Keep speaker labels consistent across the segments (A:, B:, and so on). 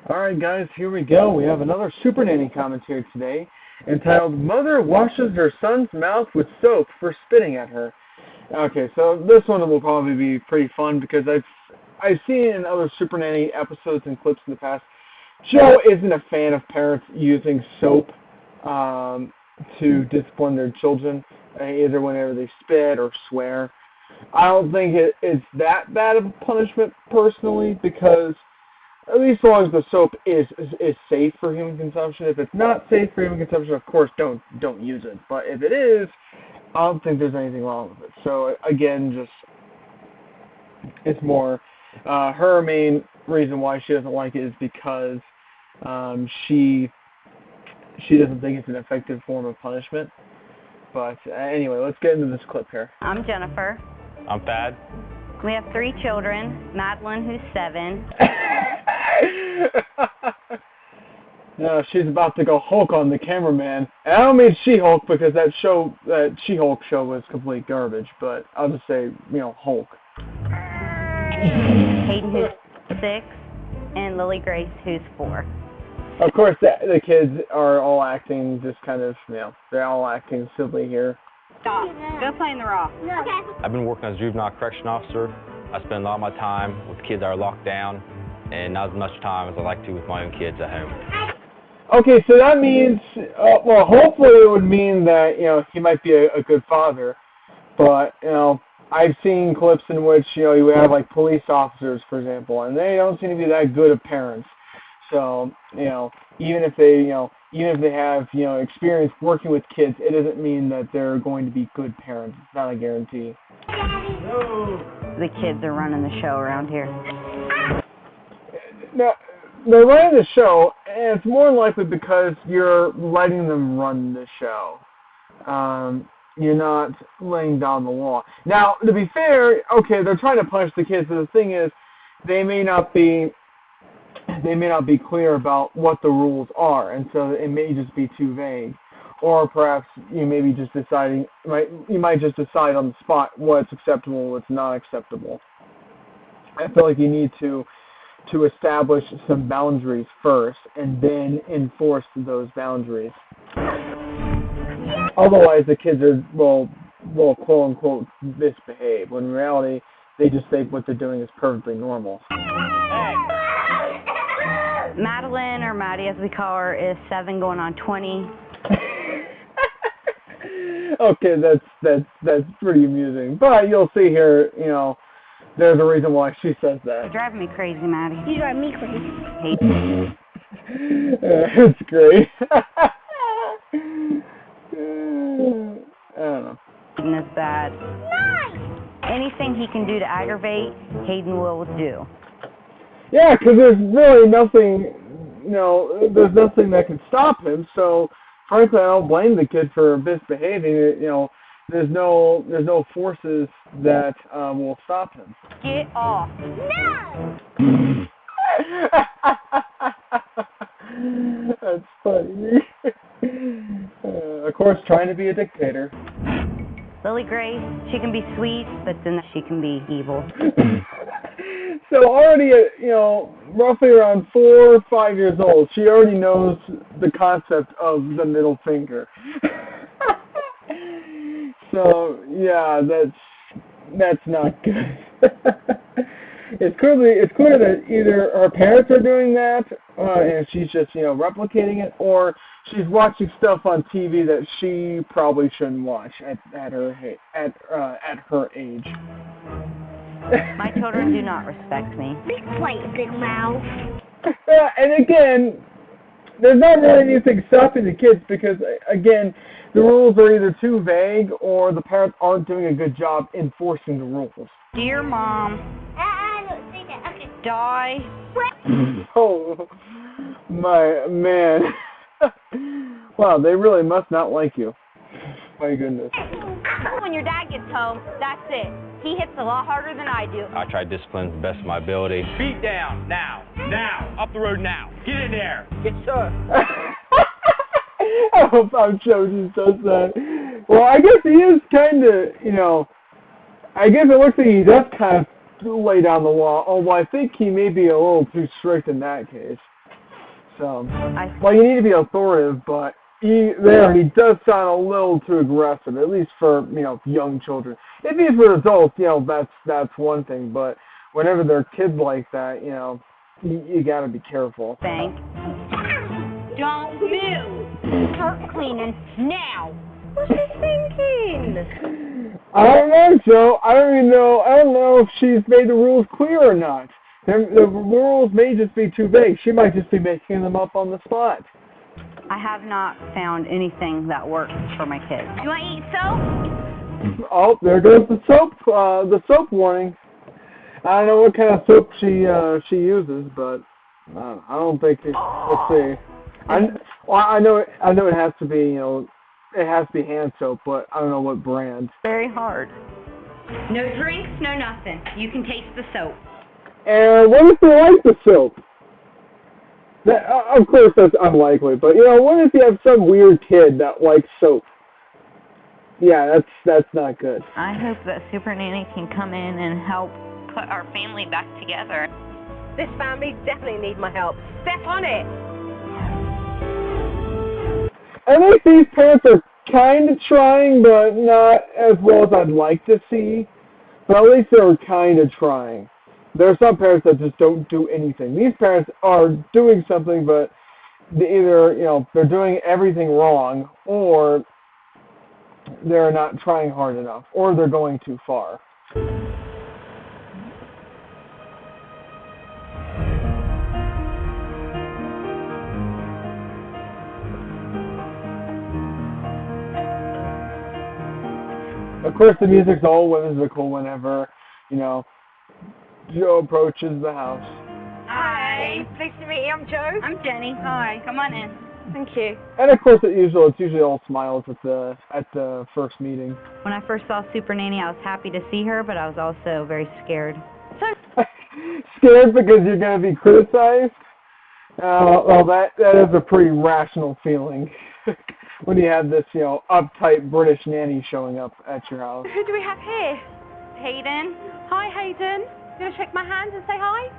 A: Alright guys, here we go. We have another Supernanny commentary today, entitled Mother Washes Her Son's Mouth with Soap for Spitting at Her. Okay, so this one will probably be pretty fun because I've seen in other Supernanny episodes and clips in the past, Joe isn't a fan of parents using soap to discipline their children, either whenever they spit or swear. I don't think it's that bad of a punishment personally, because at least as long as the soap is safe for human consumption. If it's not safe for human consumption, of course, don't use it. But if it is, I don't think there's anything wrong with it. So again, it's more her main reason why she doesn't like it is because she doesn't think it's an effective form of punishment. But anyway, let's get into this clip here.
B: I'm Jennifer.
C: I'm Thad.
B: We have 3 children. Madeline, who's 7.
A: No, she's about to go Hulk on the cameraman. And I don't mean She-Hulk because that She-Hulk show was complete garbage, but I'll just say, Hulk.
B: Hayden, who's 6, and Lily Grace, who's 4.
A: Of course, the kids are all acting just kind of, they're all acting silly here.
B: Stop. Go play in the raw.
D: Okay.
C: I've been working as a juvenile correction officer. I spend a lot of my time with kids that are locked down, and not as much time as I like to with my own kids at home.
A: Okay, so that means, well, hopefully it would mean that, he might be a good father. But, I've seen clips in which, you have, like, police officers, for example, and they don't seem to be that good of parents. So, even if they have, experience working with kids, it doesn't mean that they're going to be good parents. It's not a guarantee.
B: The kids are running the show around here.
A: Now, they're running the show, and it's more likely because you're letting them run the show. You're not laying down the law. Now, to be fair, okay, they're trying to punish the kids, but the thing is, they may not be clear about what the rules are, and so it may just be too vague. Or perhaps you might just decide on the spot what's acceptable and what's not acceptable. I feel like you need to establish some boundaries first and then enforce those boundaries. Otherwise, the kids will quote unquote misbehave, when in reality they just think what they're doing is perfectly normal.
B: Madeline, or Maddie as we call her, is 7 going on 20.
A: Okay, that's pretty amusing. But you'll see here, there's a reason why she says that.
B: You're driving me crazy, Maddie.
D: You drive me crazy.
A: It's great. I don't know.
B: Hayden is bad.
D: Nice!
B: Anything he can do to aggravate, Hayden will do.
A: Yeah, because there's really nothing, there's nothing that can stop him. So, frankly, I don't blame the kid for misbehaving. There's no forces that will stop him.
B: Get off.
D: No!
A: That's funny. Of course, trying to be a dictator.
B: Lily Grace, she can be sweet, but then she can be evil.
A: So already, roughly around 4 or 5 years old, she already knows the concept of the middle finger. So yeah, that's not good. It's clear that either her parents are doing that, and she's just replicating it, or she's watching stuff on TV that she probably shouldn't watch at her age.
B: My children do not respect me.
D: Be quiet, big mouth.
A: And again, there's not really anything stopping the kids because, again, the rules are either too vague or the parents aren't doing a good job enforcing the rules.
B: Dear Mom,
D: Don't say that. Okay.
B: die.
A: Oh, my man. Wow, they really must not like you. My goodness.
B: When your dad gets home, that's it. He hits a lot harder than I do.
C: I try to discipline to the best of my ability.
E: Feet down, now, up the road now. Get in there.
B: Yes, sir.
A: I hope I'm sure she does that. Well, I guess he is kind of, I guess it looks like he does kind of lay down the law, although I think he may be a little too strict in that case. So, well, you need to be authoritative, but he does sound a little too aggressive, at least for, young children. If he's with adults, that's one thing, but whenever they're kids like that, you got to be careful.
B: Thank. Don't move. Start cleaning now. What's she thinking?
A: I don't know, Joe. I don't know if she's made the rules clear or not. The rules may just be too vague. She might just be making them up on the spot.
B: I have not found anything that works for my kids. You want to eat soap?
A: Oh, there goes the soap warning. I don't know what kind of soap she uses, but I don't think let's see. I know it has to be it has to be hand soap, but I don't know what brand.
B: Very hard. No drinks, no nothing. You can taste the soap.
A: And what if they like the soap? Of course, that's unlikely, but what if you have some weird kid that likes soap? Yeah, that's not good.
B: I hope that Supernanny can come in and help put our family back together.
F: This family definitely needs my help. Step on it.
A: I think these parents are kind of trying, but not as well as I'd like to see. But at least they're kind of trying. There are some parents that just don't do anything. These parents are doing something, but either, they're doing everything wrong, or they're not trying hard enough, or they're going too far. Of course, the music's all whimsical whenever, Joe approaches the house.
F: Hi. Nice to meet you. I'm Joe.
B: I'm Jenny. Hi. Come on in.
F: Thank you.
A: And of course, it's usually all smiles at the first meeting.
B: When I first saw Supernanny, I was happy to see her, but I was also very scared.
A: Scared because you're going to be criticized? Well, that is a pretty rational feeling when you have this, uptight British nanny showing up at your house.
F: Who do we have here?
B: Hayden.
F: Hi, Hayden. You want to shake my hand and say hi?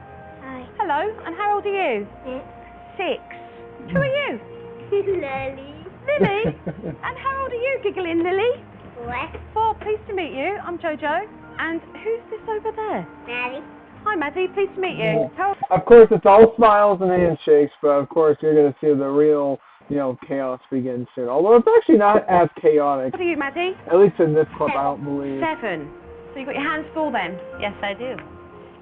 D: Hi.
F: Hello. And how old are you? 6. Who are you?
D: Lily.
F: Lily. And how old are you, giggling Lily?
D: 4.
F: 4. Pleased to meet you. I'm Jojo. And who's this over there?
D: Maddie.
F: Hi, Maddie. Pleased to meet you. How
A: Of course, it's all smiles and handshakes, but of course, you're going to see the real, chaos begin soon. Although it's actually not as chaotic.
F: old are you, Maddie?
A: At least in this club, I don't believe.
F: 7. So you got your hands full then?
B: Yes, I do.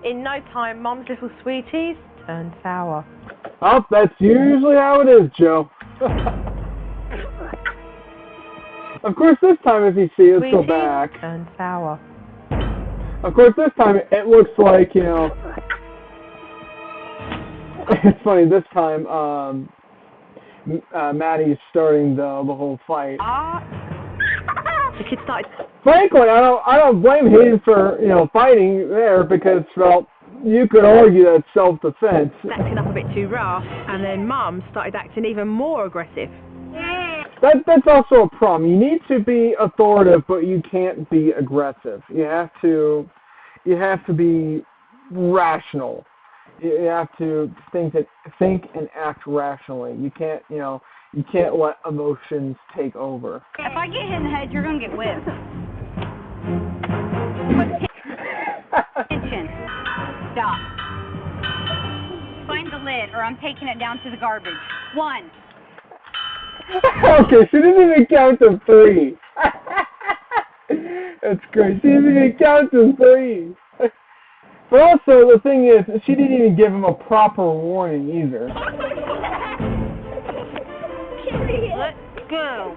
F: In no time, Mom's little sweeties turned sour.
A: Oh, that's usually how it is, Joe. Of course, this time, if you see, let's go back.
F: Turned sour.
A: Of course, this time, it looks like, it's funny, this time, Maddie's starting the whole fight.
F: The kid started.
A: Frankly, I don't blame Hayden for, fighting there because, well, you could argue that's self-defense.
F: Acting up a bit too rough, and then Mum started acting even more aggressive.
A: That's also a problem. You need to be authoritative, but you can't be aggressive. You have to be rational. You have to think and act rationally. You can't let emotions take over.
B: If I get hit in the head, you're going to get whipped. Attention. Stop. Find the lid, or I'm taking it down to the garbage. 1.
A: Okay, she didn't even count to 3. That's great. She didn't even count to 3. But also, the thing is, she didn't even give him a proper warning either.
B: Let's go.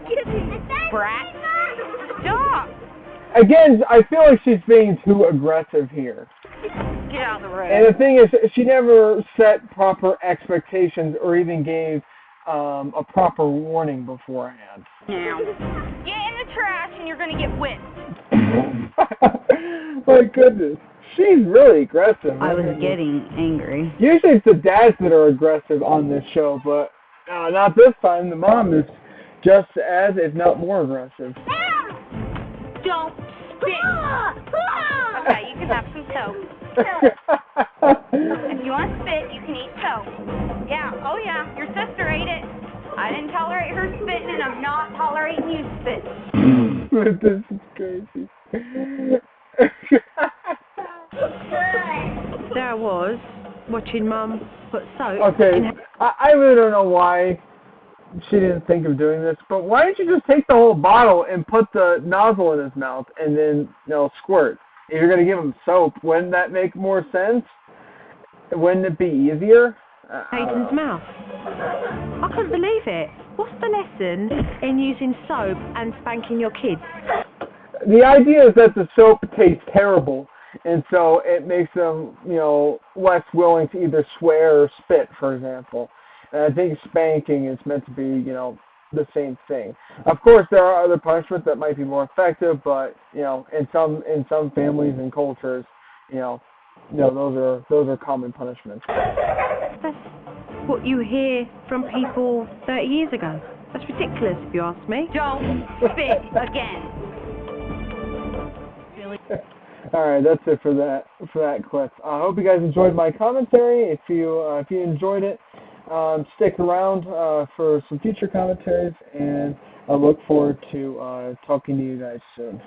B: Brat. Stop.
A: Again, I feel like she's being too aggressive here.
B: Get out of the road.
A: And the thing is, she never set proper expectations or even gave a proper warning beforehand.
B: Now, get in the trash and you're going to get whipped.
A: My goodness. She's really aggressive.
B: I was getting angry.
A: Usually it's the dads that are aggressive on this show, but not this time. The mom is just as, if not more aggressive.
B: Don't spit. Okay, you can have some soap. If you want to spit, you can eat soap. Yeah, oh yeah, your sister ate it. I didn't tolerate her spitting, and I'm not tolerating you spitting.
A: This is crazy.
F: There I was, watching Mum put soap
A: Okay,
F: in her...
A: I really don't know why she didn't think of doing this, but why don't you just take the whole bottle and put the nozzle in his mouth and then, squirt? If you're going to give him soap, wouldn't that make more sense? Wouldn't it be easier?
F: Hayden's mouth. I couldn't believe it. What's the lesson in using soap and spanking your kids?
A: The idea is that the soap tastes terrible, and so it makes them, less willing to either swear or spit, for example. And I think spanking is meant to be, the same thing. Of course, there are other punishments that might be more effective, but in some families and cultures, those are common punishments.
F: That's what you hear from people 30 years ago. That's ridiculous, if you ask me.
B: Don't spit again.
A: All right, that's it for that clip. I hope you guys enjoyed my commentary. If you enjoyed it, stick around for some future commentaries, and I look forward to talking to you guys soon.